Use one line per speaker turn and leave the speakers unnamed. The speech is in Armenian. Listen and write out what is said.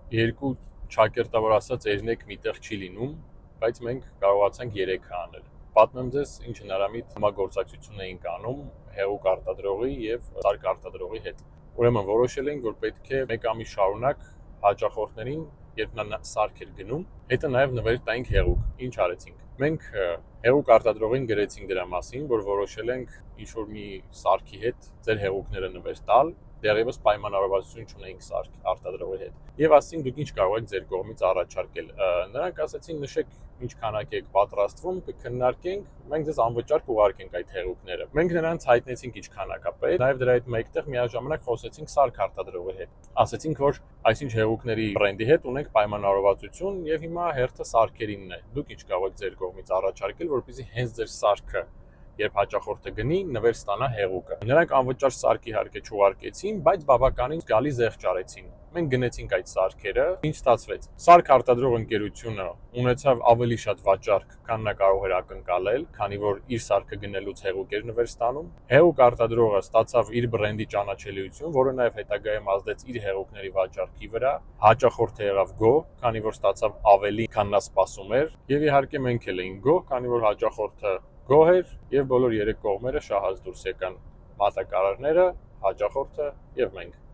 երկու ճակերտավոր ասած երնեք միտեղ չի լինում, բայց մենք կարողացանք 3 անել։ Պատմեմ ձեզ ինչ հնարամիտ համագործակցություն էինք անում հեղուկ արտադրողի եւ սարք արտադրողի հետ։ Ուրեմն որոշել էինք, որ պետք է 1 ամիս շարունակ հաճախորդներին, երբ նա սարք էր գնում, հետը նաեւ նվեր տայինք հեղուկ։ Ինչ արեցինք։ Մենք հեղուկ արտադրողին գրեցինք դրա մասին, որ որոշել ենք ինչ-որ մի սարքի հետ ձեր հեղուկները նվեր տալ, դեռևս պայմանավորվածություն չունեինք սարք արտադրողի հետ։ Եվ ասացին դուք ինչ կարող եք ձեր կողմից առաջարկել։ Նրանք ասացին նշեք ինչ քանակ եք պատրաստվում, կքննարկենք, մենք ձեզ անվճար կուղարկենք այդ հեղուկները։ Մենք նրանց հայտնեցինք ինչ քանակա պետք, նաև դրա հետ մեկտեղ միաժամանակ խոսեցինք սարք արտադրողի հետ։ Ասացինք, որ այսինչ հեղուկների բրենդի հետ ունենք պայմանավորվածություն եւ հիմա հերթը սարքերինն է։ Դուք ինչ կարող եք ձեր կողմից առաջարկել, որպեսզի հենց ձեր սարքը երբ հաճախորդը գնի, նվեր ստանա հեղուկը։ Նրանք անվճար սարք իհարկե չուղարկեցին, բայց բավականին զգալի զեղչ արեցին։ Մենք գնեցինք այդ սարքերը, ինչ ստացվեց։ Սարք արտադրող ընկերությունը ունեցավ ավելի շատ վաճառք, քան նա կարող էր ակնկալել, քանի որ իր սարքը գնելուց հեղուկ էր նվեր ստանում։ Հեղուկ արտադրողը ստացավ իր բրենդի ճանաչելիություն, որը նաև հետագայում ազդեց իր հեղուկների վաճառքի վրա։ Հաճախորդը եղավ գոհ, քանի որ ստացավ ավելի, քան նա սպասում էր, եւ իհարկե մենք էլ էինք գոհ, քանի որ հաճախորդը գոհ էր եւ բոլոր 3 կողմերը շահած դուրս եկան՝ մատակարարները, հաճախորդը եւ մենք։